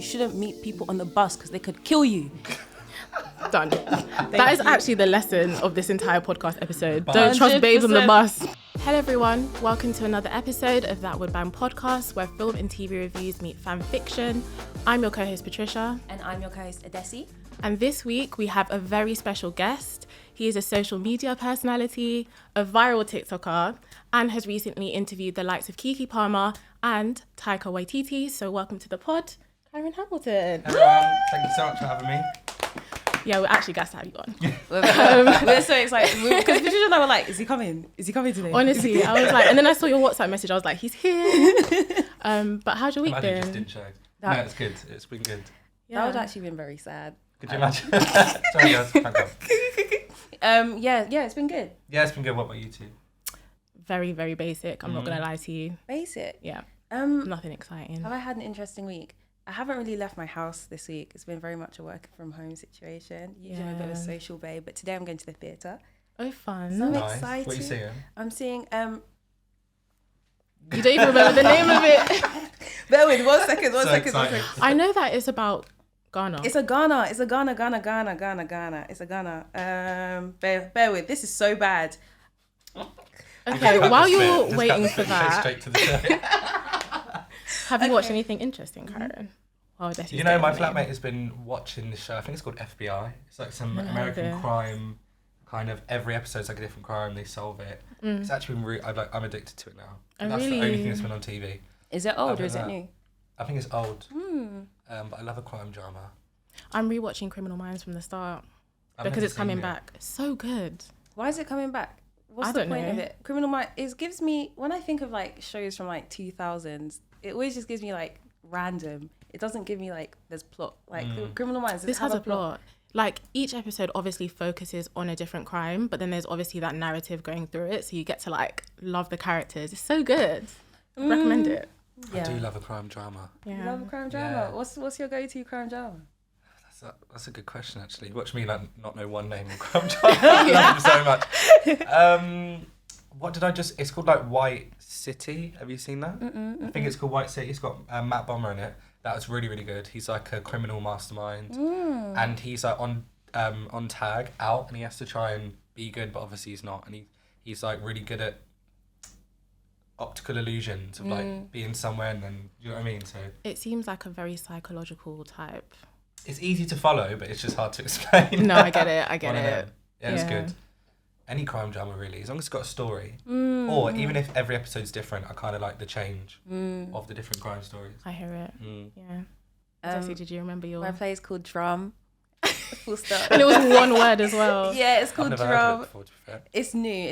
shouldn't meet people on the bus because they could kill you. Done. That is actually the lesson of this entire podcast episode. Don't trust babes on the bus. Hello everyone, welcome to another episode of That Would Bang podcast, where film and TV reviews meet fan fiction. I'm your co-host Patricia. And I'm your co-host Adessy. And this week we have a very special guest. He is a social media personality, a viral TikToker, and has recently interviewed the likes of Keke Palmer and Taika Waititi. So welcome to the pod, Kyron Hamilton. Hello, thank you so much for having me. Yeah, we're actually gassed to have you on. We're so excited because Patricia and I were like, is he coming? Is he coming today? Honestly, I was like, and then I saw your WhatsApp message. I was like, he's here. But how's your week been? Just didn't show. No, it's good. It's been good. Yeah. That would actually been very sad. Could you imagine? Sorry, guys. Yeah, it's been good. Yeah, it's been good. What about you two? Very, very basic. I'm not gonna lie to you. Basic. Yeah. Nothing exciting. Have I had an interesting week? I haven't really left my house this week. It's been very much a work from home situation. Usually I'm a bit of a social babe, but today I'm going to the theatre. Oh, fun. So nice. excited. What are you seeing? I'm seeing You don't even remember the name of it. Bear with, one second. I know that it's about Ghana. It's a Ghana. It's a Ghana. It's a Ghana. Bear with. This is so bad. Okay, while you're waiting for that, straight to the show. have you watched anything interesting, Kyron? Oh, You know, my flatmate has been watching this show. I think it's called FBI. It's like some American crime. Kind of every episode's like a different crime. They solve it. It's actually been I'm addicted to it now. And that's the only thing that's been on TV. Is it old or is it new? I think it's old. But I love a crime drama. I'm rewatching Criminal Minds from the start because it's coming back. So good. Why is it coming back? What's the point of it? Criminal Minds, it gives me, when I think of like shows from like 2000s, it always just gives me like random. It doesn't give me like there's plot. Like Criminal Minds, this has a plot. Like each episode obviously focuses on a different crime, but then there's obviously that narrative going through it, so you get to like love the characters. It's so good. Recommend it. Yeah. I do love a crime drama. Yeah. You love a crime drama? Yeah. What's your go-to crime drama? That's a good question, actually. Watch me like not know one name of crime drama. I love them so much. What did I just... It's called like White City. Have you seen that? I think it's called White City. It's got Matt Bomber in it. That was really, really good. He's like a criminal mastermind. And he's like on tag, out, and he has to try and be good, but obviously he's not. And he's like really good at optical illusions of like being somewhere and then, you know what I mean? So it seems like a very psychological type. It's easy to follow, but it's just hard to explain. No, I get it. Yeah, it's good. Any crime drama, really, as long as it's got a story. Or even if every episode's different, I kind of like the change of the different crime stories. I hear it. Yeah. Adessy, did you remember your... My play is called Drum. Full stop. And it was one word as well. Yeah, it's called I've never Drum. heard of it before, to be fair. It's new.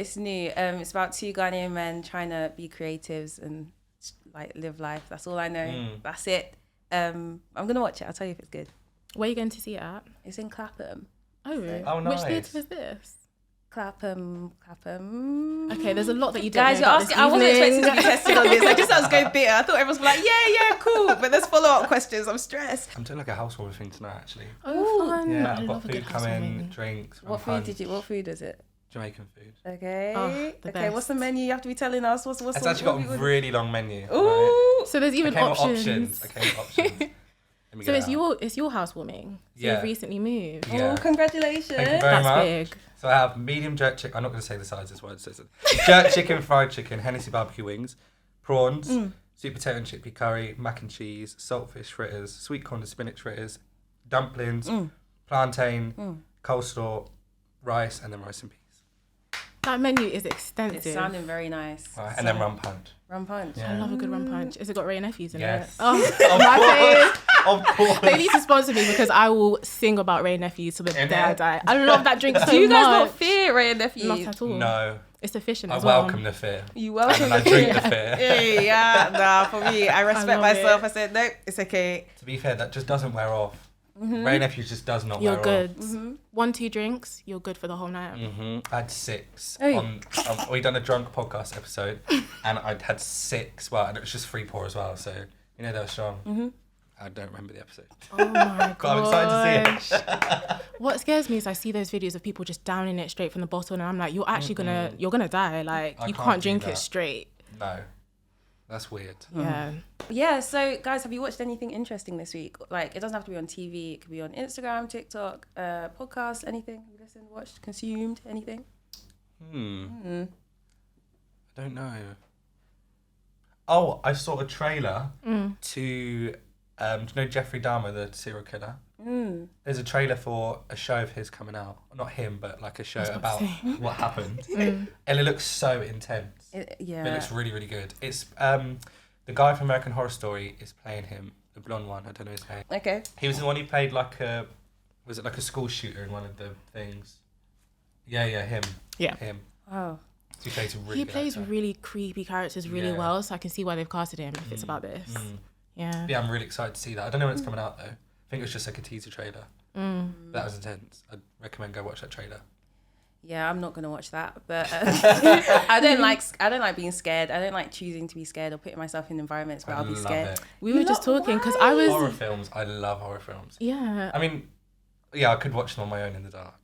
It's about two Ghanaian men trying to be creatives and like live life. That's all I know. That's it. I'm going to watch it. I'll tell you if it's good. Where are you going to see it at? It's in Clapham. Oh, nice. Which theatre is this? Clapham. Okay, there's a lot that you don't Guys, know you're about asking. I wasn't expecting to be tested on this. I just was going bitter. I thought everyone's like, yeah, cool. But there's follow-up questions. I'm stressed. I'm doing like a housewarming thing tonight, actually. Oh, fun. Yeah, I I've got love a food good coming, housewarming. drinks. What food is it? Jamaican food. Okay. Oh, okay, what's the menu? You have to be telling us. What's It's actually got a really long menu. Ooh. Right? So there's even options. Options. So it's your housewarming. So you've recently moved. Yeah. Oh, congratulations. Thank you very much. Big. So I have medium jerk chicken. I'm not going to say the size, that's why it says it. Jerk chicken, fried chicken, Hennessy barbecue wings, prawns, sweet potato and chickpea curry, mac and cheese, saltfish fritters, sweet corn and spinach fritters, dumplings, plantain, coleslaw, rice, and then rice and peas. That menu is extensive. It's sounding very nice. Right, and then rum punch. Rum punch. I love a good rum punch. Has it got Ray and Nephews in Yes. it? Oh, my face. Of course. They need to sponsor me because I will sing about Ray and Nephews till the day I die. I love that drink so much. Do you guys not fear Ray and Nephews? Not at all. No. It's efficient I as well. welcome the fear. You welcome and the I drink the fear. Yeah, for me, I respect myself. I said, nope, it's okay. To be fair, that just doesn't wear off. Ray and Nephews just does not You're wear good. off. 1-2 drinks, you're good for the whole night. I had 6. Hey. We done a drunk podcast episode, and I'd had 6. Well, and it was just free pour as well, so you know they were strong. I don't remember the episode. Oh my god! But I'm excited to see it. What scares me is I see those videos of people just downing it straight from the bottle, and I'm like, you're actually gonna die. Like you can't drink it straight. No. That's weird. Yeah, so guys, have you watched anything interesting this week? Like, it doesn't have to be on TV. It could be on Instagram, TikTok, podcast, anything. You listened, watched, consumed, anything? I don't know. Oh, I saw a trailer to, do you know Jeffrey Dahmer, the serial killer? There's a trailer for a show of his coming out. Not him, but like a show about what happened. And it looks so intense. It looks really, really good. It's the guy from American Horror Story is playing him, the blonde one. I don't know his name. Okay. He was the one who played like a school shooter in one of the things? Yeah, him. Yeah. Him. Oh. He plays really creepy characters really well, so I can see why they've casted him if it's about this. Yeah. Yeah, I'm really excited to see that. I don't know when it's coming out though. I think it was just like a teaser trailer. That was intense. I'd recommend go watch that trailer. Yeah, I'm not gonna watch that, but I don't like being scared. I don't like choosing to be scared or putting myself in environments where I'll be scared. It. We were just talking because I was horror films. I love horror films. Yeah. I mean, yeah, I could watch them on my own in the dark.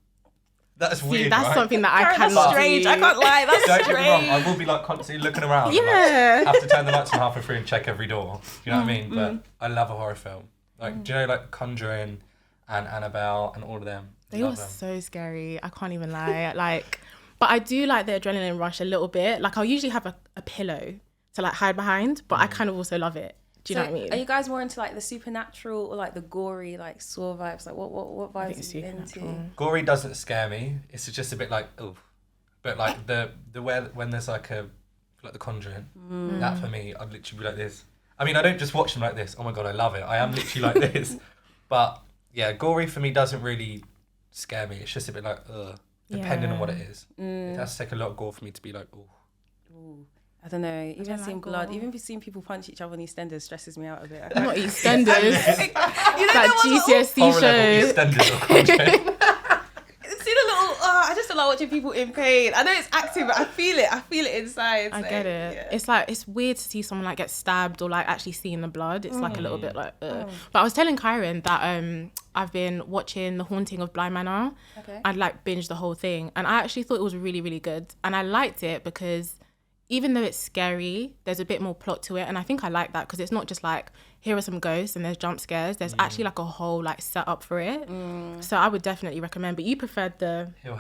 That's weird. That's right? something that I cannot. That's strange. I can't lie. That's don't strange. get me wrong. I will be like constantly looking around. Yeah. And, like, have to turn the lights on halfway through and check every door. You know what I mean? But I love a horror film. Like, do you know like Conjuring and Annabelle and all of them? They were so scary. I can't even lie. Like, but I do like the adrenaline rush a little bit. Like, I'll usually have a pillow to like hide behind, but I kind of also love it. Do you know what I mean? Are you guys more into like the supernatural or like the gory, like Saw vibes? Like what vibes are you into? Gory doesn't scare me. It's just a bit like, oh, but like the when there's like the Conjuring, that for me, I'd literally be like this. I mean, I don't just watch them like this. Oh my god, I love it. I am literally like this. But yeah, gory for me doesn't really scare me. It's just a bit like, depending on what it is. It has to take a lot of gore for me to be like, oh. I don't know. Even seeing blood, even seeing people punch each other on EastEnders stresses me out a bit. Not EastEnders. That GCSE show. EastEnders or Conjuring. See the little. I just don't like watching people in pain. I know it's acting, but I feel it. I feel it inside. I get it. Yeah. It's like it's weird to see someone like get stabbed or like actually seeing the blood. It's like a little bit like. But I was telling Kyron that I've been watching The Haunting of Bly Manor. Okay. I'd like binged the whole thing, and I actually thought it was really, really good, and I liked it because even though it's scary, there's a bit more plot to it, and I think I like that because it's not just like here are some ghosts and there's jump scares. There's actually like a whole like setup for it. So I would definitely recommend. But you preferred the Hill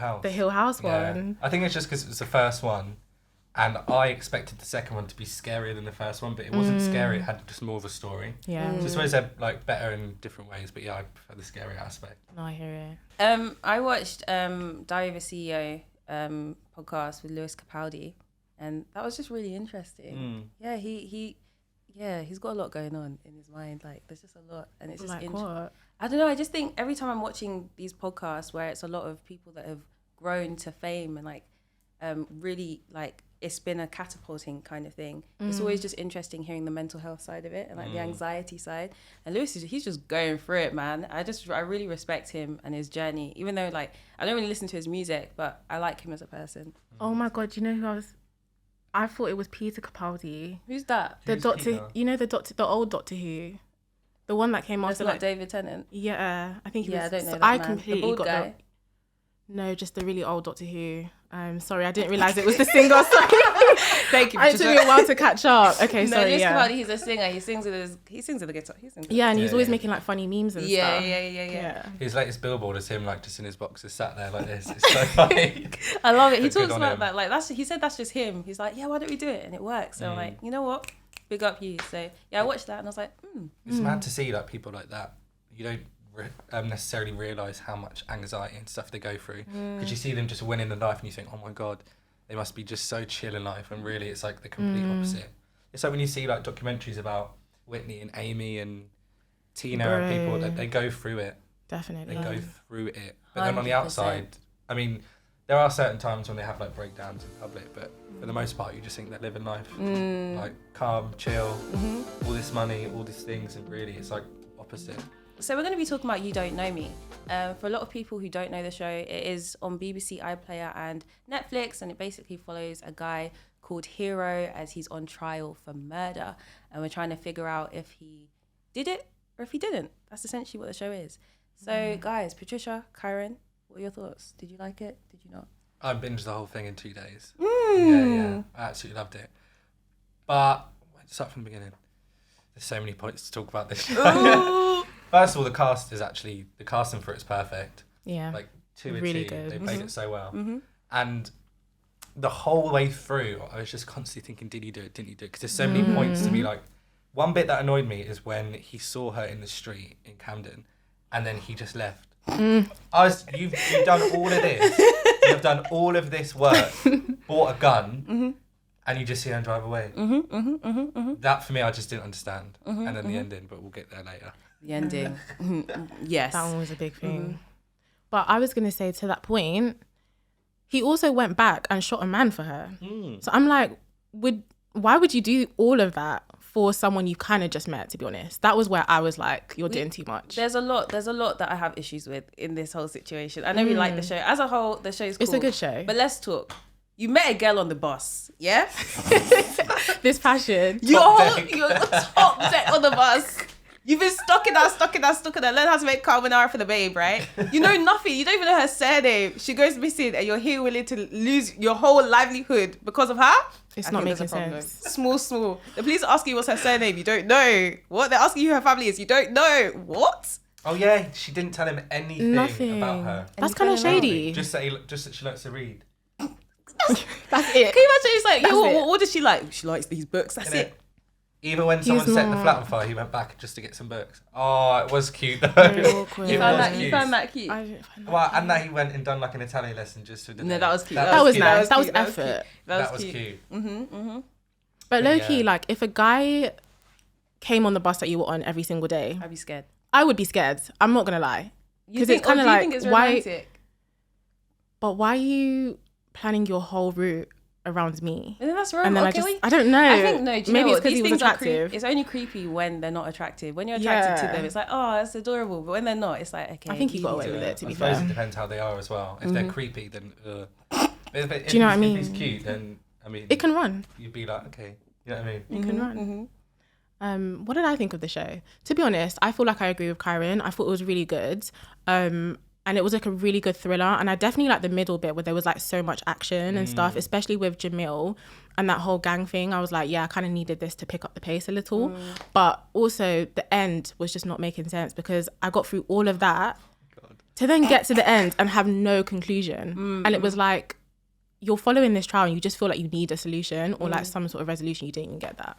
House one. I think it's just because it was the first one, and I expected the second one to be scarier than the first one, but it wasn't scary. It had just more of a story. Yeah. So I suppose they're like better in different ways, but yeah, I prefer the scary aspect. No, I hear it. I watched Diary of a CEO podcast with Lewis Capaldi. And that was just really interesting. Yeah, he's got a lot going on in his mind. Like, there's just a lot, and it's just like what? I don't know. I just think every time I'm watching these podcasts where it's a lot of people that have grown to fame and like really like it's been a catapulting kind of thing. It's always just interesting hearing the mental health side of it and like the anxiety side. And Lewis he's just going through it, man. I really respect him and his journey. Even though like I don't really listen to his music, but I like him as a person. Oh my god, you know who I thought it was Peter Capaldi. Who's that? The Doctor, Peter? you know the old Doctor Who, the one that came after like like David Tennant. Yeah, I think he was. I don't know that I man. completely the bald got guy. No, just the really old Doctor Who. Sorry, I didn't realise it was the singer. Sorry. Thank you. It took me a while to catch up. Okay, sorry. Lewis Yeah. Capaldi, he's a singer. He sings with the guitar. Yeah, and he's always making like funny memes and stuff. Yeah. His latest billboard is him like just in his boxes sat there like this. It's so funny. I love it. He Good talks on about him. that. Like he said that's just him. He's like, yeah, why don't we do it? And it works. So I'm like, you know what? Big up you. So yeah, I watched that and I was like, It's mad to see like people like that. You don't necessarily realise how much anxiety and stuff they go through because you see them just winning the life and you think, oh my god, they must be just so chill in life, and really it's like the complete opposite. It's like when you see like documentaries about Whitney and Amy and Tina and people that they go through it. Definitely. They go through it. But then on the outside, I mean, there are certain times when they have like breakdowns in public, but for the most part you just think they're living life like calm, chill, all this money, all these things, and really it's like opposite. So we're going to be talking about You Don't Know Me. For a lot of people who don't know the show, it is on BBC iPlayer and Netflix, and it basically follows a guy called Hero as he's on trial for murder, and we're trying to figure out if he did it or if he didn't. That's essentially what the show is. So guys, Patricia, Kyron, what are your thoughts? Did you like it? Did you not? I binged the whole thing in 2 days. Yeah, I absolutely loved it. But start from the beginning. There's so many points to talk about this show. First of all, the casting for it's perfect. Yeah. Like, to a really T. good. They played it so well. And the whole way through, I was just constantly thinking, did he do it? Didn't he do it? Because there's so many points to be like, one bit that annoyed me is when he saw her in the street in Camden and then he just left. You've done all of this. You've done all of this work, bought a gun, and you just see her drive away. That, for me, I just didn't understand. And then the ending, but we'll get there later. The ending. Yes. That one was a big thing. But I was going to say, to that point, he also went back and shot a man for her. So I'm like, why would you do all of that for someone you kind of just met, to be honest? That was where I was like, you're doing too much. There's a lot that I have issues with in this whole situation. I know we like the show. As a whole, the show is cool. It's a good show. But let's talk. You met a girl on the bus, yeah? This passion. You're top deck on the bus. You've been stuck in that. Learn how to make carbonara for the babe, right? You know nothing. You don't even know her surname. She goes missing and you're here willing to lose your whole livelihood because of her? It's not making sense. Small. The police ask you what's her surname. You don't know. What? They're asking you who her family is. You don't know. What? Oh yeah, she didn't tell him anything about her. That's kind of shady. Just that she likes to read. That's it. Can you imagine? It's like, what does she like? She likes these books. That's it. Even when someone set the flat on fire, he went back just to get some books. Oh, it was cute though. You found that cute. Well, and that he went and done like an Italian lesson just for the day. That was cute. That was nice. That was effort. That was cute. But low-key, like, if a guy came on the bus that you were on every single day, I'd be scared. I would be scared. I'm not gonna lie. Because it's kind of like, why? But why are you planning your whole route around me? And then that's wrong. And then I don't know. I think no. Do you maybe know it's because he was attractive. It's only creepy when they're not attractive. When you're attracted to them, it's like, oh, that's adorable. But when they're not, it's like, okay. I think he got away with it. To be fair, I suppose it depends how they are as well. If they're creepy, then. Do you know what I mean? If he's cute, then I mean. It can run. You'd be like, okay. You know what I mean? It can run. What did I think of the show? To be honest, I feel like I agree with Kyron. I thought it was really good. And it was like a really good thriller. And I definitely like the middle bit where there was like so much action and stuff, especially with Jamil and that whole gang thing. I was like, yeah, I kind of needed this to pick up the pace a little. But also the end was just not making sense because I got through all of that to then get to the end and have no conclusion. And it was like, you're following this trial and you just feel like you need a solution or like some sort of resolution. You didn't even get that.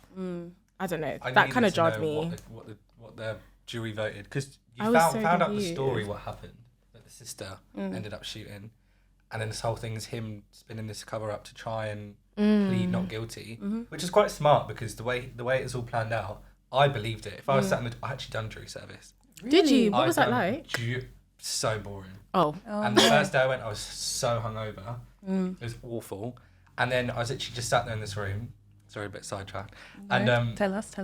I don't know. That kind of jarred me. What the jury voted, because you found out the story, what happened, that the sister ended up shooting, and then this whole thing is him spinning this cover up to try and plead not guilty, which is quite smart because the way it's all planned out, I believed it. If I was sat in I actually done jury service. Really? Did you? What was that like? So boring. Oh. And the first day I went, I was so hungover. It was awful. And then I was actually just sat there in this room. Sorry, a bit sidetracked. No, and tell us.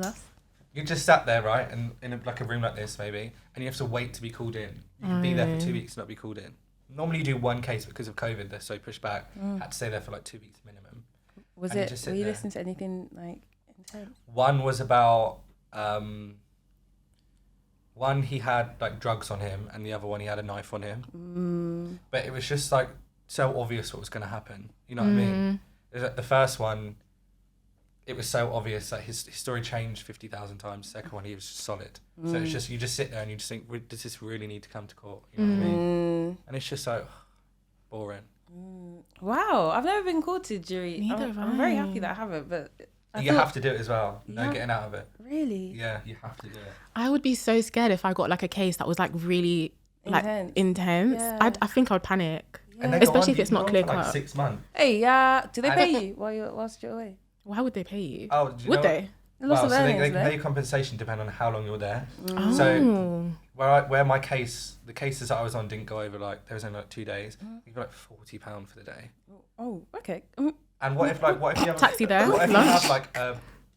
You just sat there, right, and in a room like this, maybe, and you have to wait to be called in. You can be there for 2 weeks and not be called in. Normally you do one case because of COVID, they're so pushed back. Had to stay there for like 2 weeks minimum. Were you listening to anything like intense? One was about one he had like drugs on him, and the other one he had a knife on him. But it was just like so obvious what was going to happen. You know what I mean? It was like the first one, it was so obvious that his story changed 50,000 times. The second one, he was just solid. So it's just, you just sit there and you just think, does this really need to come to court? You know what I mean? And it's just so boring. Wow, I've never been called to jury. Neither have I. I'm very happy that I haven't, but you have to do it as well. No getting out of it. Really? Yeah, you have to do it. I would be so scared if I got like a case that was like really intense. Yeah. I think I would panic. Yeah. Especially if it's not clear cut. Like 6 months. Hey, do they pay you whilst you're away? Why would they pay you? Oh, would they? Well, so they can pay you compensation depending on how long you're there. So where my case, the cases that I was on didn't go over like, there was only like 2 days. You got like £40 for the day. Oh, okay. And what if you have taxi there? What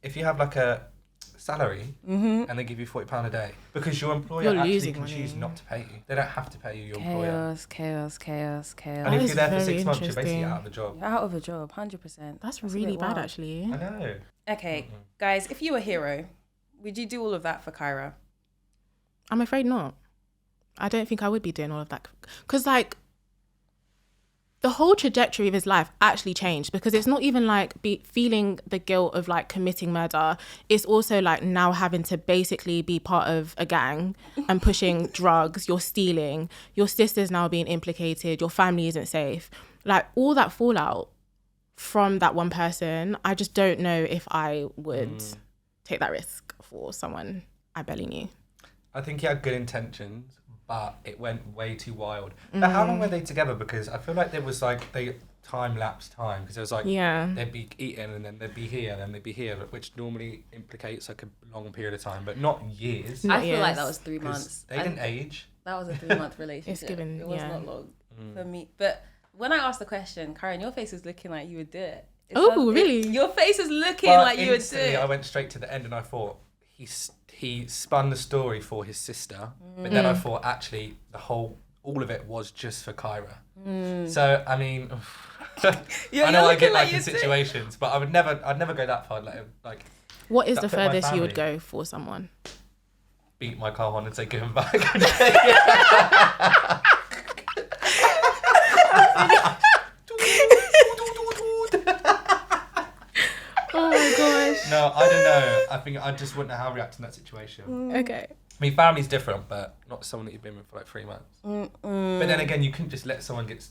if you have like a salary and they give you £40 a day because your employer actually can choose not to pay you. They don't have to pay you. Your employer. Chaos. And if you're there for 6 months, you're basically out of a job. You're out of a job, 100%. That's really bad, actually. I know. Okay, guys, if you were a hero, would you do all of that for Kyra? I'm afraid not. I don't think I would be doing all of that. Because, like, the whole trajectory of his life actually changed, because it's not even like feeling the guilt of like committing murder. It's also like now having to basically be part of a gang and pushing drugs. You're stealing. Your sister's now being implicated. Your family isn't safe. Like all that fallout from that one person, I just don't know if I would take that risk for someone I barely knew. I think he had good intentions, but it went way too wild. But how long were they together? Because I feel like there was like time-lapse time, because it was like they'd be eating and then they'd be here and then they'd be here, which normally implicates like a long period of time, but not years. I feel like that was 3 months. They didn't age. That was a 3-month relationship. It was not long for me. But when I asked the question, Kyron, your face is looking like you would do it. Really? Your face is looking like you would do it. I went straight to the end and I thought, he spun the story for his sister, but then I thought actually all of it was just for Kyra. So I mean, I know I get like in situations, but I'd never go that far. Like, what is the furthest you would go for someone? Beat my car on and say give him back. Oh my gosh. No, I don't know. I think I just wouldn't know how to react in that situation. Okay. I mean, family's different, but not someone that you've been with for like 3 months. But then again, you couldn't just let someone get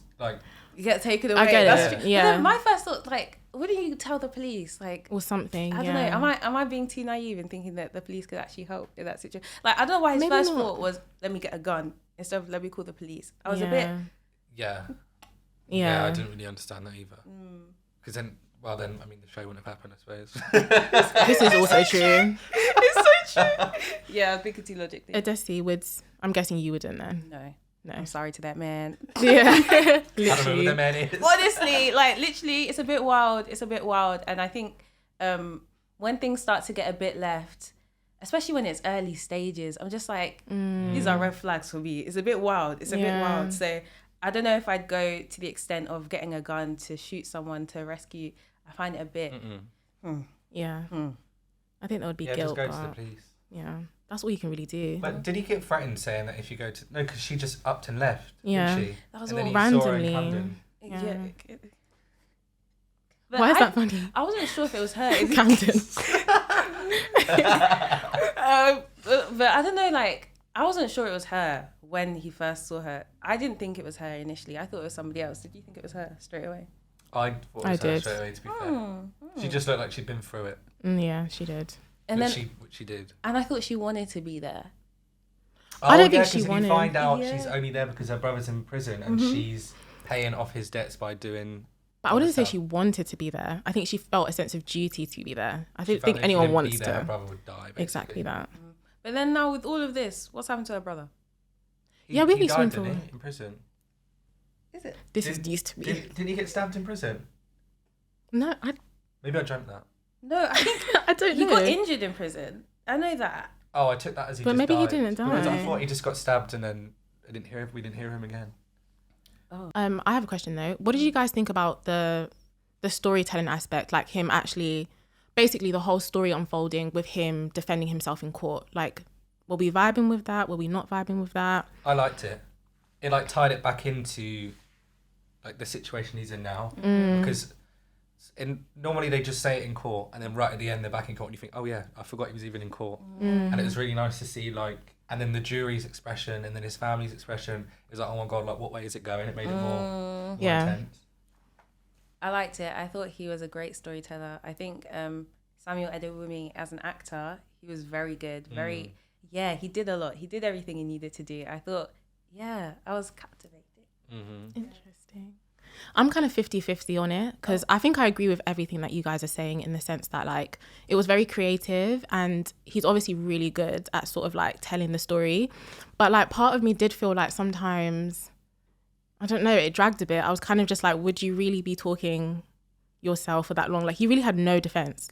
taken away. I get it. Yeah. But then my first thought, like, wouldn't you tell the police, like, or something? I don't know. Am I being too naive in thinking that the police could actually help in that situation? Like, I don't know why his first thought was, let me get a gun instead of let me call the police. I was a bit. Yeah, I didn't really understand that either. Because then, I mean, the show wouldn't have happened, I suppose. This is also true. It's so true. Yeah, I think it's illogically. Adessy, I'm guessing you wouldn't then. No. I'm sorry to that man. Yeah. I don't know who that man is. Honestly, like literally, it's a bit wild. And I think when things start to get a bit left, especially when it's early stages, I'm just like, these are red flags for me. It's a bit wild. It's a bit wild. So I don't know if I'd go to the extent of getting a gun to shoot someone to rescue. I find it a bit. Yeah. I think that would be guilt. Just go to the police. Yeah. That's all you can really do. But did he get threatened saying that if you go to... No, because she just upped and left, yeah. didn't she? That was and all then randomly. Saw her in Yeah. But why is that funny? I wasn't sure if it was her. Camden. But I don't know, like, I wasn't sure it was her when he first saw her. I didn't think it was her initially. I thought it was somebody else. Did you think it was her straight away? I thought it was her straight away, to be fair. She just looked like she'd been through it. Yeah, she did. And which then she did. And I thought she wanted to be there. I don't think she wanted. You find out she's only there because her brother's in prison and she's paying off his debts by doing... But I wouldn't say she wanted to be there. I think she felt a sense of duty to be there. I don't think anyone wants to. Her brother would die, basically. Exactly that. But then now with all of this, what's happened to her brother? He died, didn't he, in prison. Is it? This is news to me. Didn't he get stabbed in prison? No, Maybe I dreamt that. No, I think I don't know. He got injured in prison. I know that. Oh, I took that as he but just maybe died. he didn't die. Because I thought he just got stabbed and then we didn't hear him again. Oh. I have a question though. What did you guys think about the storytelling aspect? Like him actually, basically the whole story unfolding with him defending himself in court. Like, were we vibing with that? Were we not vibing with that? I liked it. It like tied it back into like the situation he's in now. Because normally they just say it in court and then right at the end they're back in court and you think, oh yeah, I forgot he was even in court. And it was really nice to see like, and then the jury's expression and then his family's expression is like, oh my God, like what way is it going? It made it more intense. I liked it. I thought he was a great storyteller. I think Samuel Adewumi as an actor, he was very good. He did a lot. He did everything he needed to do. I thought, I was captivated. Interesting. I'm kind of 50-50 on it because I think I agree with everything that you guys are saying in the sense that like it was very creative and he's obviously really good at sort of like telling the story. But like part of me did feel like sometimes, I don't know, it dragged a bit. I was kind of just like, would you really be talking yourself for that long? Like he really had no defense.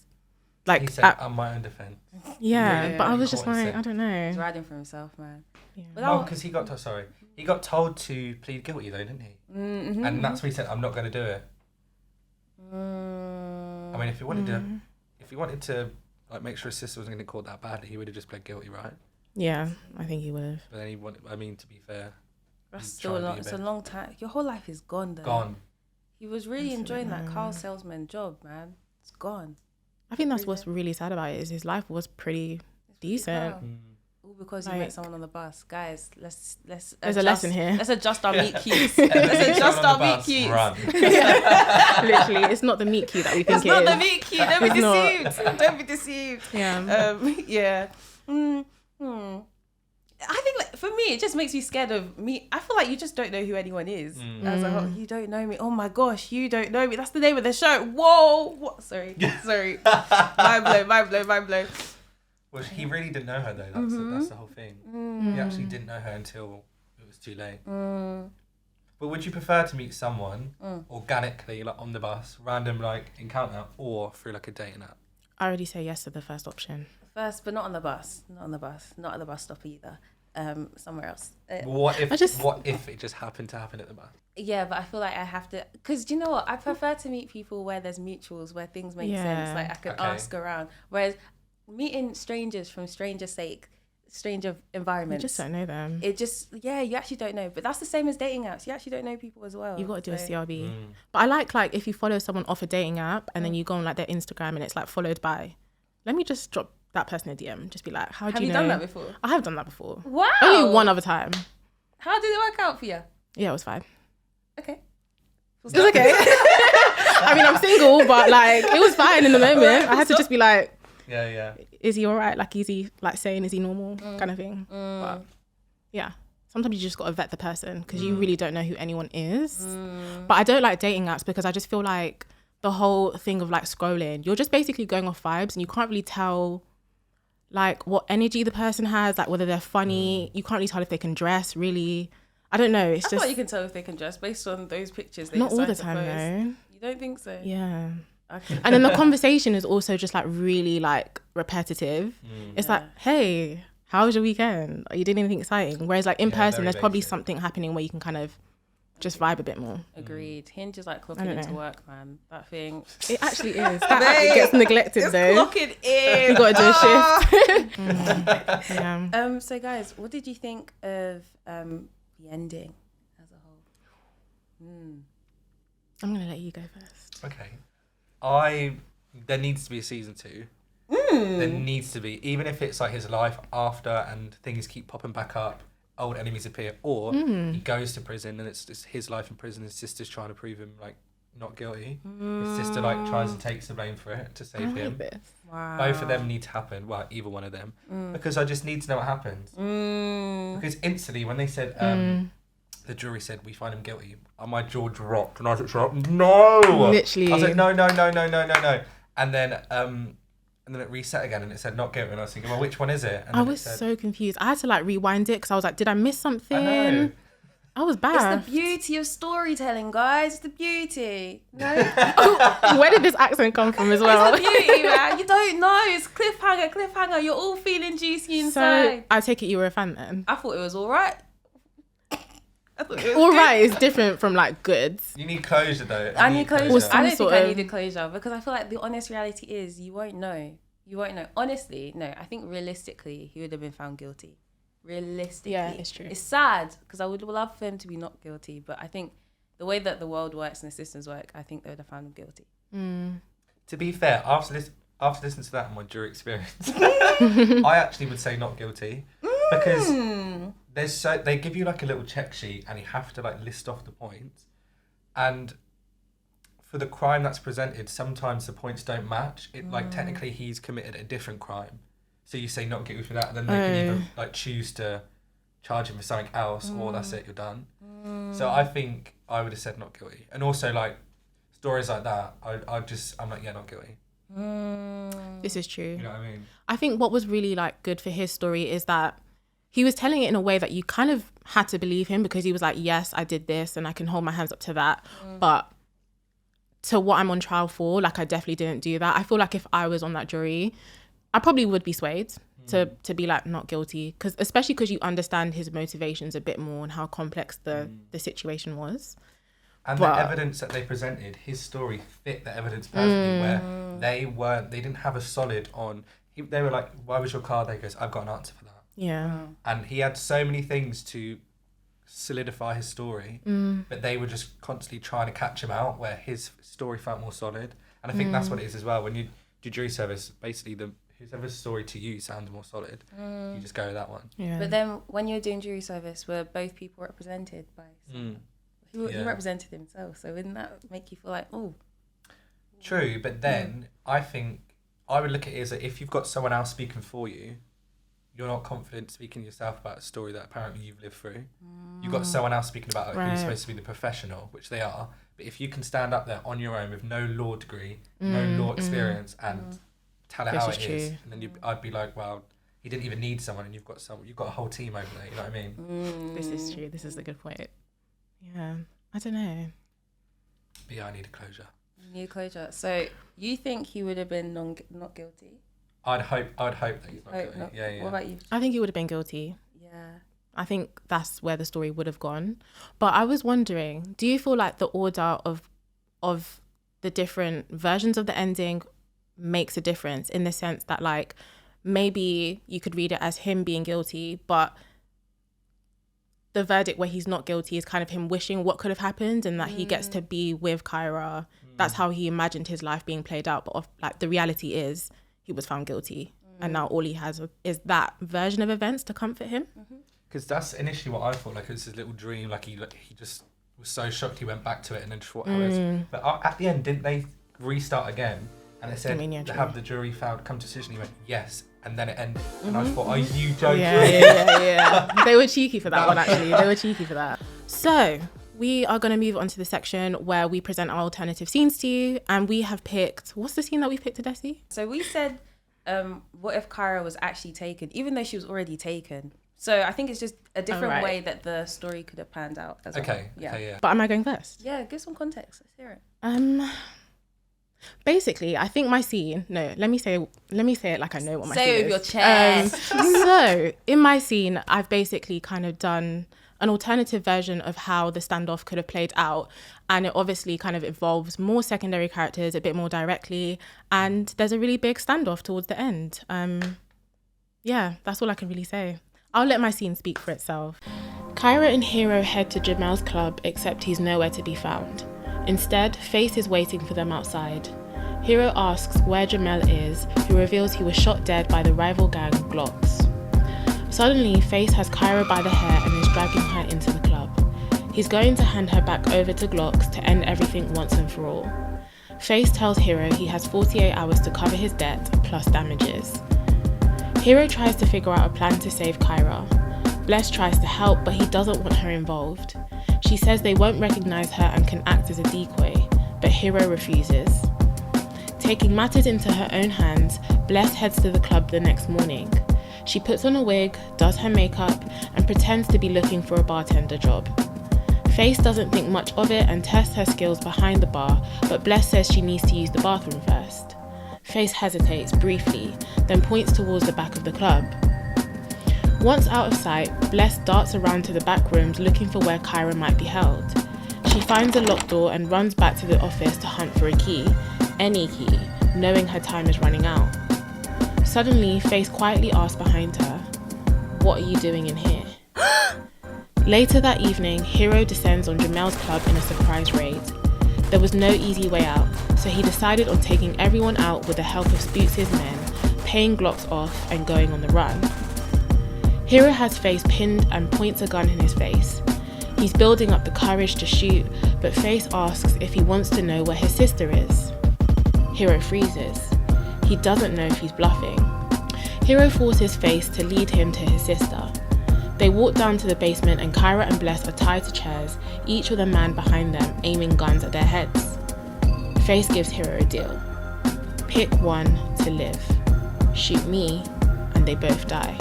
Like he said, I'm my own defense. Yeah, but I was just like, I don't know. He's riding for himself, man. Yeah. Because he got told to plead guilty though, didn't he? And that's what he said, I'm not going to do it. I mean, if he wanted to like make sure his sister wasn't going to caught that badly, he would have just pled guilty, right? Yeah, I think he would have. But then to be fair. That's still it's a long time. Your whole life is gone though. Gone. He was really enjoying that car salesman job, man. It's gone. I think that's what's really sad about it, is his life was pretty decent. All because you met someone on the bus. Guys, let's there's a lesson here. Let's adjust our meet cues. Let's adjust our meet cues. Literally, it's not the meet cue that we think it's not the meet cue. Don't be deceived. Don't be deceived. Yeah. Yeah. I think, like, for me, it just makes you scared of me. I feel like you just don't know who anyone is as a whole. You don't know me. Oh my gosh, you don't know me. That's the name of the show. Whoa. What? Sorry. Mind blow. Well, he really didn't know her though. That's the whole thing. He actually didn't know her until it was too late. But would you prefer to meet someone organically, like on the bus, random like encounter, or through like a dating app? I already say yes to the first option. First, but not on the bus. Not at the bus stop either. Somewhere else. What if it just happened to happen at the bus? Yeah, but I feel like I have to, because do you know what? I prefer to meet people where there's mutuals, where things make sense. Like I can ask around. Whereas meeting strangers from stranger environments, You just don't know them. It just, you actually don't know. But that's the same as dating apps. You actually don't know people as well. You've got to do a CRB. But I like if you follow someone off a dating app and then you go on like their Instagram and it's like followed by, let me just drop that person a DM. Just be like, how do you know? Have you done that before? I have done that before. Wow. Only one other time. How did it work out for you? Yeah, it was fine. Okay. It was okay. I mean, I'm single, but like it was fine in the moment. I had to just be like, is he all right? Like, is he like saying, is he normal kind of thing? But yeah, sometimes you just got to vet the person because you really don't know who anyone is. But I don't like dating apps because I just feel like the whole thing of like scrolling, you're just basically going off vibes and you can't really tell like what energy the person has, like whether they're funny. You can't really tell if they can dress, really. I don't know. It's I just thought you can tell if they can dress based on those pictures. Not all the time though. You don't think so? Yeah. Okay. And then the conversation is also just like really like repetitive. It's like, hey, how was your weekend? You did anything exciting? Whereas like in person, there's probably something happening where you can kind of just vibe a bit more. Agreed. Hinge is like clocking into work, man. That thing. It actually is. That actually gets neglected though. Clocking in. You got to do a shift. Yeah. So guys, what did you think of the ending as a whole? I'm gonna let you go first. Okay. There needs to be a season 2. There needs to be, even if it's like his life after and things keep popping back up, old enemies appear, or he goes to prison and it's his life in prison. His sister's trying to prove him like not guilty. His sister like tries and takes the blame for it to save him. Wow. Both of them need to happen. Well, either one of them, because I just need to know what happens. Because instantly when they said the jury said we find him guilty, my jaw dropped and I was like, no, literally. I was like, no, and then it reset again and it said not guilty and I was thinking, well, which one is it? And I was so confused. I had to like rewind it because I was like, did I miss something? I know. I was bad. It's the beauty of storytelling, guys. It's the beauty. No? Where did this accent come from as well? It's the beauty, man. You don't know. It's cliffhanger. You're all feeling juicy inside. So I take it you were a fan then? I thought it was all right. All right is different from like good. You need closure though. I need closure. I don't think I needed closure because I feel like the honest reality is you won't know. Honestly, no. I think realistically he would have been found guilty. Realistically. Yeah, it's true. It's sad because I would love for him to be not guilty, but I think the way that the world works and the systems work, I think they would have found him guilty. To be fair, after listening to that and my jury experience, I actually would say not guilty because they give you like a little check sheet and you have to like list off the points, and for the crime that's presented, sometimes the points don't match. It like technically he's committed a different crime, so you say not guilty for that, and then they can either like choose to charge him for something else, or that's it, you're done. So I think I would have said not guilty, and also like stories like that, I'm like, yeah, not guilty. This is true. You know what I mean? I think what was really like good for his story is that he was telling it in a way that you kind of had to believe him because he was like, yes, I did this and I can hold my hands up to that. But to what I'm on trial for, like I definitely didn't do that. I feel like if I was on that jury, I probably would be swayed to be like not guilty, especially because you understand his motivations a bit more and how complex the situation was. And the evidence that they presented, his story fit the evidence perfectly, where they didn't have a solid on. They were like, why was your car there? He goes, I've got an answer for that. Yeah. And he had so many things to solidify his story, but they were just constantly trying to catch him out where his story felt more solid. And I think that's what it is as well. When you do jury service, basically whoever's story to you sounds more solid, you just go with that one. Yeah. But then when you're doing jury service, were both people represented by someone? He represented himself, so wouldn't that make you feel like, oh? True, but then I think I would look at it as that if you've got someone else speaking for you, you're not confident speaking yourself about a story that apparently you've lived through. You've got someone else speaking about it who's supposed to be the professional, which they are. But if you can stand up there on your own with no law degree, no law experience, and tell it how it is, and then I'd be like, well, he didn't even need someone, and you've got a whole team over there. You know what I mean? This is true. This is a good point. Yeah, I don't know. But yeah, I need a closure. You need closure. So you think he would have been not guilty? I'd hope that he's not guilty. Yeah. What about you? I think he would have been guilty. Yeah. I think that's where the story would have gone. But I was wondering, do you feel like the order of the different versions of the ending makes a difference, in the sense that, like, maybe you could read it as him being guilty, but the verdict where he's not guilty is kind of him wishing what could have happened, and that he gets to be with Kyra. That's how he imagined his life being played out. But like, the reality is he was found guilty, and now all he has is that version of events to comfort him. Because that's initially what I thought. Like, it was his little dream. Like, he just was so shocked he went back to it and then thought how it is. But at the end, didn't they restart again? And it said to have the jury found come to decision. He went yes, and then it ended. And I thought, are you joking? Yeah. They were cheeky for that one, actually. They were cheeky for that. So we are going to move on to the section where we present our alternative scenes to you, and we have picked. What's the scene that we picked, Adessy? So we said, what if Kyra was actually taken, even though she was already taken? So I think it's just a different way that the story could have panned out. As well. Yeah. But am I going first? Yeah, give some context. Let's hear it. Basically, I think my scene. No, let me say it like I know what my scene is. Say it with your chest. So in my scene, I've basically kind of done an alternative version of how the standoff could have played out, and it obviously kind of involves more secondary characters a bit more directly, and there's a really big standoff towards the end. Yeah, that's all I can really say. I'll let my scene speak for itself. Kyra and Hero head to Jamel's club, except he's nowhere to be found. Instead, Face is waiting for them outside. Hero asks where Jamel is, who reveals he was shot dead by the rival gang, Glocks. Suddenly, Face has Kyra by the hair and is dragging her into the club. He's going to hand her back over to Glocks to end everything once and for all. Face tells Hero he has 48 hours to cover his debt, plus damages. Hero tries to figure out a plan to save Kyra. Bless tries to help, but he doesn't want her involved. She says they won't recognise her and can act as a decoy, but Hero refuses. Taking matters into her own hands, Bless heads to the club the next morning. She puts on a wig, does her makeup, and pretends to be looking for a bartender job. Face doesn't think much of it and tests her skills behind the bar, but Bless says she needs to use the bathroom first. Face hesitates briefly, then points towards the back of the club. Once out of sight, Bless darts around to the back rooms looking for where Kyra might be held. She finds a locked door and runs back to the office to hunt for a key, any key, knowing her time is running out. Suddenly, Face quietly asks behind her, "What are you doing in here?" Later that evening, Hero descends on Jamel's club in a surprise raid. There was no easy way out, so he decided on taking everyone out with the help of Spooks' men, paying Glocks off and going on the run. Hero has Face pinned and points a gun in his face. He's building up the courage to shoot, but Face asks if he wants to know where his sister is. Hero freezes. He doesn't know if he's bluffing. Hero forces Face to lead him to his sister. They walk down to the basement and Kyra and Bless are tied to chairs, each with a man behind them aiming guns at their heads. Face gives Hero a deal. Pick one to live. Shoot me, and they both die.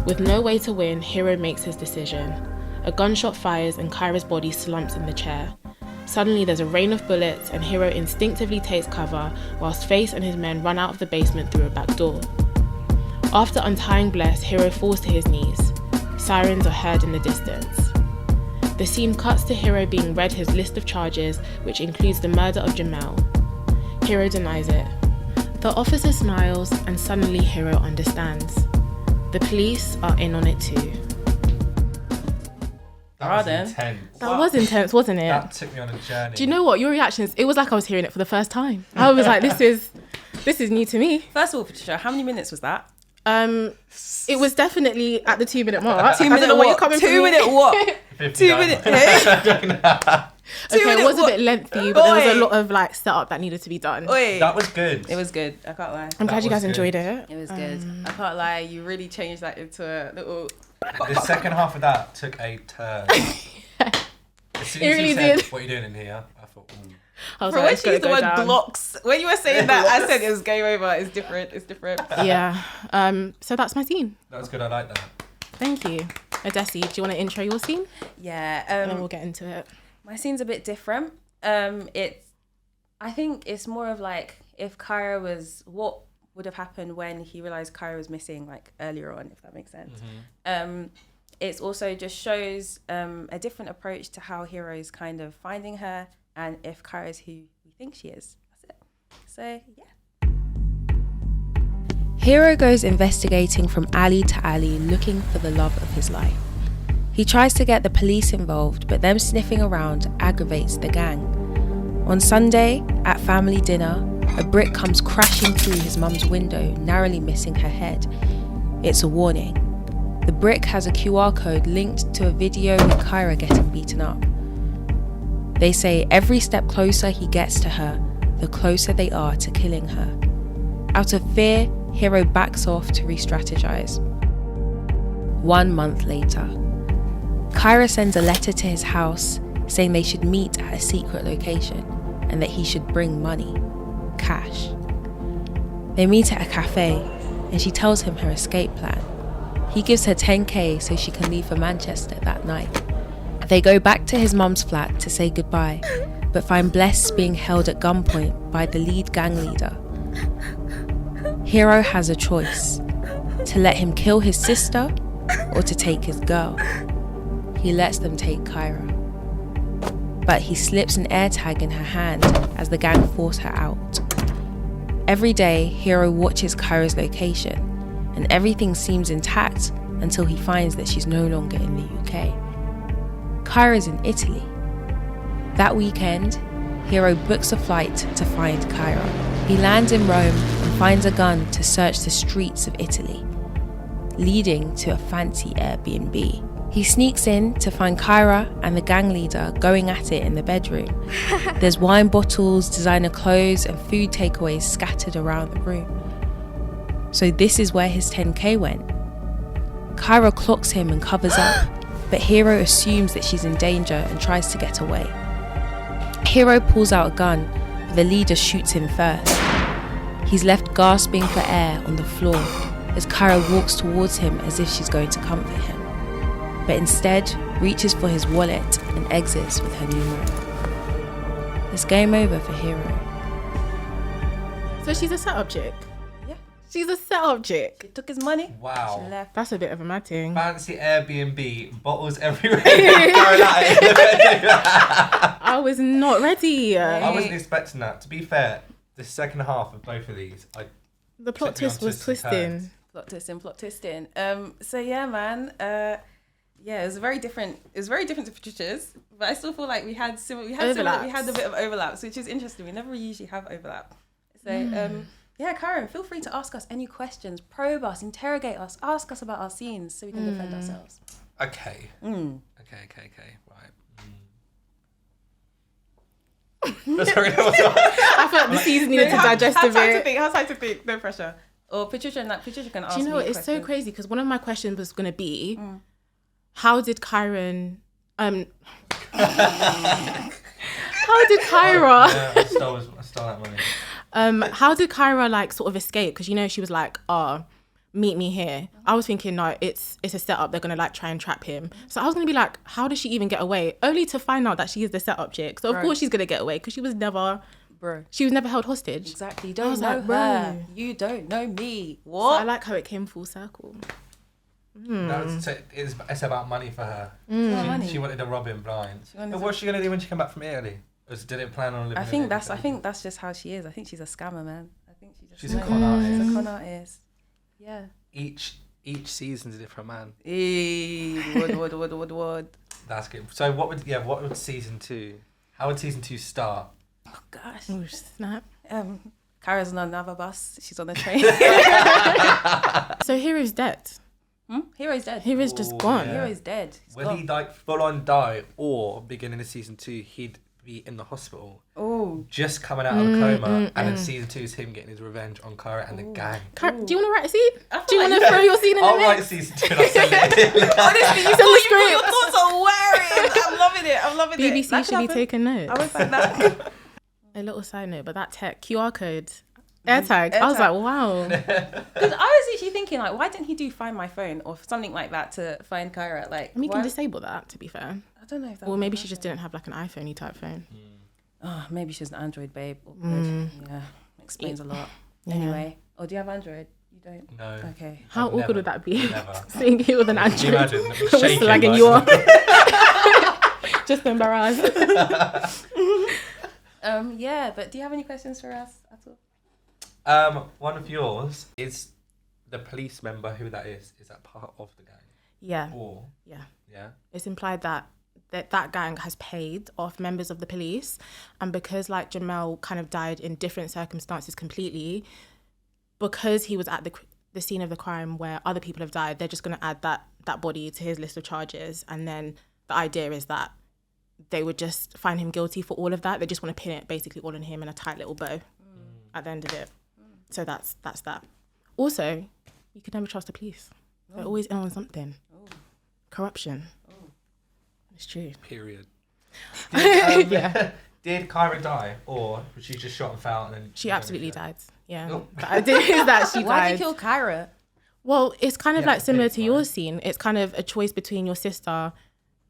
With no way to win, Hero makes his decision. A gunshot fires and Kyra's body slumps in the chair. Suddenly there's a rain of bullets and Hero instinctively takes cover whilst Face and his men run out of the basement through a back door. After untying Bless, Hero falls to his knees. Sirens are heard in the distance. The scene cuts to Hero being read his list of charges, which includes the murder of Jamel. Hero denies it. The officer smiles and suddenly Hero understands. The police are in on it too. That was intense. That was intense, wasn't it? That took me on a journey. Do you know what? Your reactions, it was like I was hearing it for the first time. I was like, this is new to me. First of all, Patricia, how many minutes was that? It was definitely at the 2 minute mark. 2 minute what? 2 minute what? 2 minute. Okay, it was a bit lengthy, but there was a lot of like setup that needed to be done. That was good. It was good. I can't lie. I'm glad you guys enjoyed it. It was good. I can't lie. You really changed that into a little. The second half of that took a turn. As soon as you said, "What are you doing in here?" I thought, ooh. I was Bro, like, when she used the word blocks, when you were saying that, I said it was game over. It's different. Yeah. So that's my scene. That was good. I like that. Thank you. Adessy, do you want to intro your scene? Yeah. And then we'll get into it. My scene's a bit different. I think it's more of like if Kyra was, what would have happened when he realised Kyra was missing, like earlier on, if that makes sense. It's also just shows a different approach to how Hero's kind of finding her, and if Kyra's who we think she is. That's it. So, yeah. Hero goes investigating from alley to alley looking for the love of his life. He tries to get the police involved, but them sniffing around aggravates the gang. On Sunday, at family dinner, a brick comes crashing through his mum's window, narrowly missing her head. It's a warning. The brick has a QR code linked to a video with Kyra getting beaten up. They say every step closer he gets to her, the closer they are to killing her. Out of fear, Hero backs off to re-strategize. 1 month later, Kyra sends a letter to his house saying they should meet at a secret location and that he should bring money, cash. They meet at a cafe and she tells him her escape plan. He gives her 10k so she can leave for Manchester that night. They go back to his mum's flat to say goodbye, but find Bless being held at gunpoint by the lead gang leader. Hero has a choice, to let him kill his sister or to take his girl. He lets them take Kyra. But he slips an AirTag in her hand as the gang force her out. Every day, Hero watches Kyra's location, and everything seems intact until he finds that she's no longer in the UK. Kyra's in Italy. That weekend, Hero books a flight to find Kyra. He lands in Rome and finds a gun to search the streets of Italy, leading to a fancy Airbnb. He sneaks in to find Kyra and the gang leader going at it in the bedroom. There's wine bottles, designer clothes, and food takeaways scattered around the room. So this is where his 10k went. Kyra clocks him and covers up, but Hero assumes that she's in danger and tries to get away. Hero pulls out a gun, but the leader shoots him first. He's left gasping for air on the floor as Kyra walks towards him as if she's going to comfort him, but instead reaches for his wallet and exits with her numero. It's game over for Hero. So she's a setup chick? Yeah. She's a setup chick. He took his money. Wow. She left. That's a bit of a mad thing. Fancy Airbnb, bottles everywhere. I was not ready. I wasn't expecting that. To be fair, the second half of both of these, the plot twist was twisting. Plot twisting. So yeah, man. Yeah, it was very different. It was very different to Patricia's, but I still feel like we had a bit of overlaps, which is interesting. We never usually have overlap. So yeah, Kyron, feel free to ask us any questions, probe us, interrogate us, ask us about our scenes so we can defend ourselves. Okay. Right. Sorry, I felt the scenes needed to digest a bit. How's time to think? No pressure. Or Patricia can ask. Do you know what? It's so crazy because one of my questions was going to be, how did Kyron? How did Kyra? I stole that money. How did Kyra like sort of escape? Because she was like, meet me here. I was thinking, no, it's a setup. They're gonna like try and trap him. So I was gonna be like, how does she even get away? Only to find out that she is the setup chick. So of course she's gonna get away because she was never held hostage. Exactly. You don't know her. You don't know me. What? So I like how it came full circle. No, it's about money for her. She wanted to rob him blind. What's she gonna do when she come back from Italy? Or did it plan on living? I think that's just how she is. I think she's a scammer, man. I think she's a con artist. She's a con artist. Yeah. Each season's a different man. Wood. That's good. So what would season 2? How would season 2 start? Oh gosh. Oh, snap. Kyra's on another bus. She's on the train. So Hero's dead. Hero's dead. Hero's just gone. Yeah. Hero's dead. Will he like full on die, or beginning of season 2 he'd be in the hospital? Oh. Just coming out of a coma, and then season 2 is him getting his revenge on Kyra and the gang. Do you want to write a scene? Do you want to throw your scene in I'll the write mix? season 2 and I'll send it. Honestly, your thoughts are wearing. I'm loving it. BBC should be taking notes. I was like that. A little side note, but that tech QR code, AirTag, I was like, wow. Because I was actually thinking, like, why didn't he do Find My Phone or something like that to find Kyra? Like, I mean, you can disable that, to be fair. I don't know if that. Or maybe she just didn't have like an iPhone-y type phone. Oh, maybe she's an Android babe. Yeah, explains a lot. Anyway, do you have Android? You don't? No. Okay. How awkward would that be? Never. Seeing you with an Android. Can you imagine? It was Was shaking, slagging like- you off. Just embarrassed. Yeah, but do you have any questions for us at all? One of yours is the police member. Who that is? Is that part of the gang? Yeah. Or Yeah. It's implied that gang has paid off members of the police, and because like Jamel kind of died in different circumstances completely, because he was at the scene of the crime where other people have died, they're just going to add that body to his list of charges, and then the idea is that they would just find him guilty for all of that. They just want to pin it basically all on him in a tight little bow at the end of it. So that's that. Also, you can never trust the police. They're always in on something. Corruption. It's true. period. Yeah. Did Kyra die, or was she just shot and fell? And then She absolutely died. Yeah. Oh. The idea is that she Why died. did you kill Kyra? Well, it's kind of Yeah, like similar to your fine. scene. It's kind of a choice between your sister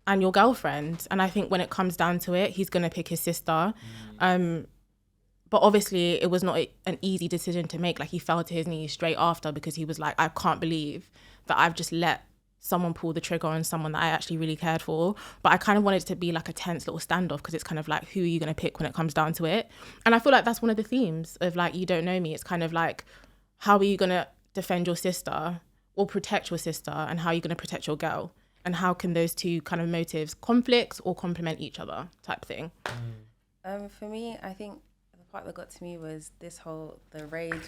and your girlfriend. And I think when it comes down to it, he's going to pick his sister. But obviously it was not an easy decision to make. Like, he fell to his knees straight after because he was like, I can't believe that I've just let someone pull the trigger on someone that I actually really cared for. But I kind of wanted it to be like a tense little standoff, because it's kind of like, who are you going to pick when it comes down to it? And I feel like that's one of the themes of like, You Don't Know Me. It's kind of like, how are you going to defend your sister or protect your sister, and how are you going to protect your girl? And how can those two kind of motives conflict or complement each other type thing? For me, I think the part that got to me was the raid.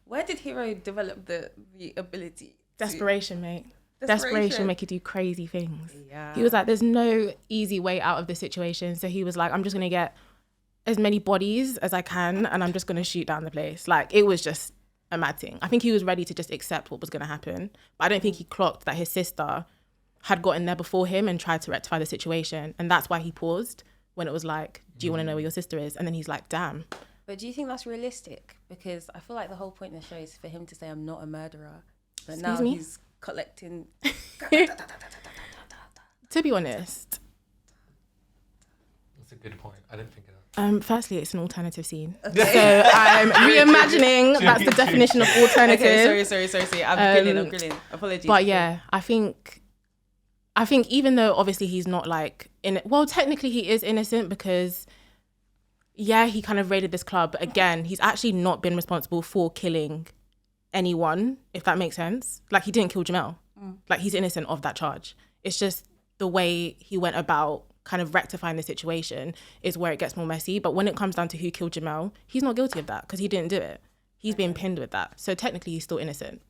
Where did Hero develop the ability? Desperation, mate. Desperation make you do crazy things. Yeah. He was like, there's no easy way out of this situation. So he was like, I'm just going to get as many bodies as I can, and I'm just going to shoot down the place. Like, it was just a mad thing. I think he was ready to just accept what was going to happen. But I don't think he clocked that his sister had gotten there before him and tried to rectify the situation. And that's why he paused when it was like, do you want to know where your sister is? And then he's like, damn. But do you think that's realistic? Because I feel like the whole point of the show is for him to say, I'm not a murderer. But now he's collecting. To be honest. That's a good point. I didn't think of that. Firstly, it's an alternative scene. So I'm reimagining. That's the definition of alternative. Okay, sorry. I'm grilling. Apologies. But yeah, I think even though obviously he's not like technically he is innocent, because yeah, he kind of raided this club, but again, he's actually not been responsible for killing anyone, if that makes sense. Like, he didn't kill Jamel. Like, he's innocent of that charge. It's just the way he went about kind of rectifying the situation is where it gets more messy. But when it comes down to who killed Jamel, he's not guilty of that because he didn't do it. He's being pinned with that. So technically he's still innocent,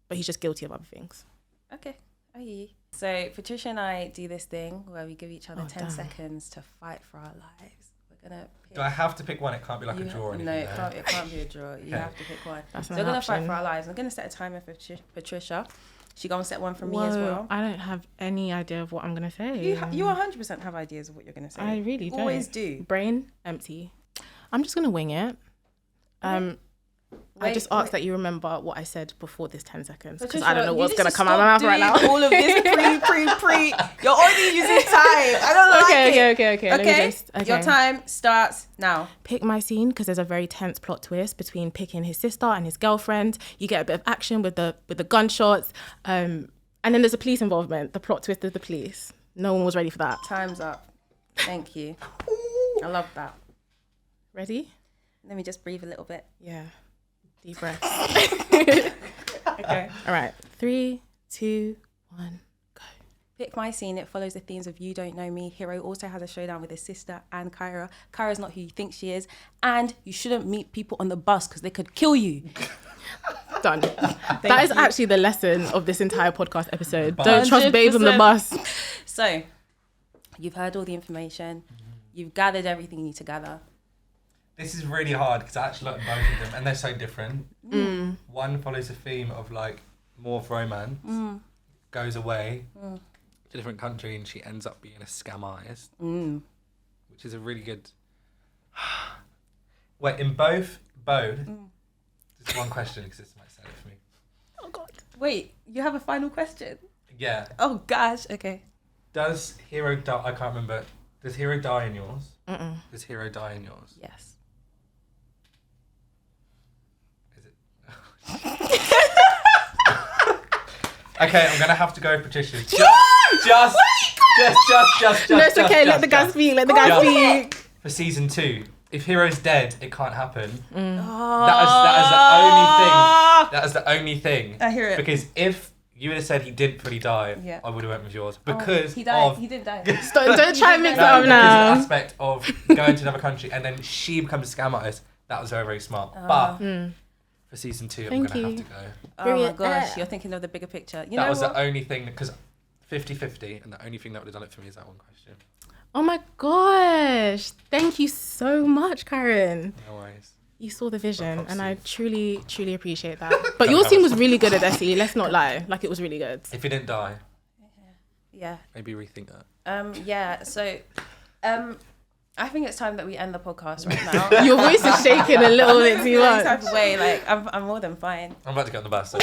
but he's just guilty of other things. Okay, I hear you. So Patricia and I do this thing where we give each other 10 seconds to fight for our lives. We're going to pick... Do I have to pick one? It can't be like a draw or anything. No, it can't be a draw. You have to pick one. That's so we're going to fight for our lives. I'm going to set a timer for Patricia. She going to set one for me as well. I don't have any idea of what I'm going to say. You 100% have ideas of what you're going to say. I really don't. Always do. Brain empty. I'm just going to wing it. I just ask that you remember what I said before this 10 seconds, because I don't know what's going to come out of my mouth right now. All of this pre. You're already using time. I don't like it. Okay. Let me just, Your time starts now. Pick my scene, because there's a very tense plot twist between picking his sister and his girlfriend. You get a bit of action with the gunshots. And then there's a police involvement. The plot twist is the police. No one was ready for that. Time's up. Thank you. I love that. Ready? Let me just breathe a little bit. Yeah. Deep breath. Okay. All right. 3, 2, 1, go. Pick My Scene. It follows the themes of You Don't Know Me. Hero also has a showdown with his sister and Kyra. Kyra's not who you think she is. And you shouldn't meet people on the bus because they could kill you. Done. That is actually the lesson of this entire podcast episode. Don't trust babes on the bus. So, you've heard all the information. You've gathered everything you need to gather. This is really hard because I actually like both of them and they're so different. One follows the theme of like more of romance, goes away to a different country and she ends up being a scam artist, which is a really good... Wait, in both, just one question because this might sell it for me. Oh God. Wait, you have a final question? Yeah. Oh gosh, okay. Does Hero die? I can't remember. Does Hero die in yours? Does Hero die in yours? Yes. Is it? Okay, I'm gonna have to go with Patricia. Just. No, it's okay. Let the guys speak. Let the guys speak. For season 2, if Hero's dead, it can't happen. Oh. That is the only thing. I hear it. Because if you would have said he didn't fully die, I would have went with yours. Because he died. He didn't die. Don't try and mix that up now. The aspect of going to another country and then she becomes a scam artist, that was very, very smart. But for season 2, I'm going to have to go. Oh my gosh, you're thinking of the bigger picture. That was the only thing, because 50-50, and the only thing that would have done it for me is that one question. Oh my gosh. Thank you so much, Kyron. No worries. You saw the vision, and I truly, truly appreciate that. But your scene was really good, Adessy. Let's not lie. Like, it was really good. If he didn't die. Yeah. Maybe rethink that. So, I think it's time that we end the podcast right now. Your voice is shaking a little bit too much. Type of way, like I'm more than fine. I'm about to get on the bus.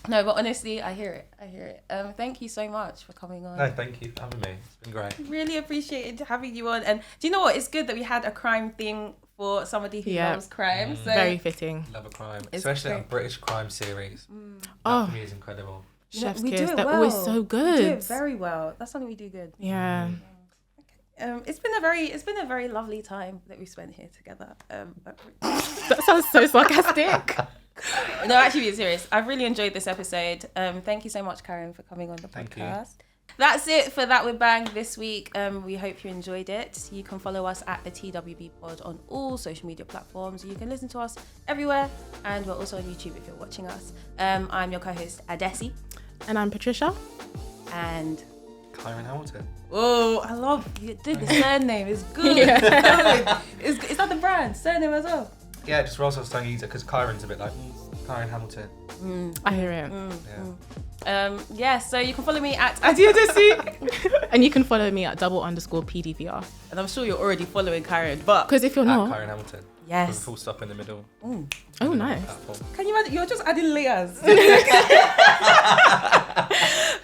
No, but honestly, I hear it. Thank you so much for coming on. No, thank you for having me. It's been great. Really appreciated having you on. And do you know what? It's good that we had a crime thing for somebody who loves crime. So very fitting. Love a crime, especially a British crime series. That for me is incredible. Chef's we kiss. do it They're well. always so good. We do it very well. That's something we do good. Yeah. It's been a very lovely time that we spent here together. That sounds so sarcastic. No, actually, being serious, I've really enjoyed this episode. Thank you so much, Kyron, for coming on the podcast. That's it for That Would Bang this week. We hope you enjoyed it. You can follow us at the TWB Pod on all social media platforms. You can listen to us everywhere, and we're also on YouTube if you're watching us. I'm your co-host Adessy, and I'm Patricia, and Kyron Hamilton. Oh, I love you. Dude, the surname is good. Is that the brand surname as well? Yeah, it just rolls off the tongue easier because Kyron's a bit like Kyron Hamilton. I hear it. So you can follow me at Adessy. And you can follow me at _PDVR. And I'm sure you're already following Kyron, but because if you're not, Kyron Hamilton. Yes. With a full stop in the middle. Oh, nice. Can you imagine? You're just adding layers.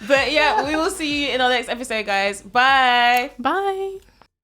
But yeah, we will see you in our next episode, guys. Bye. Bye.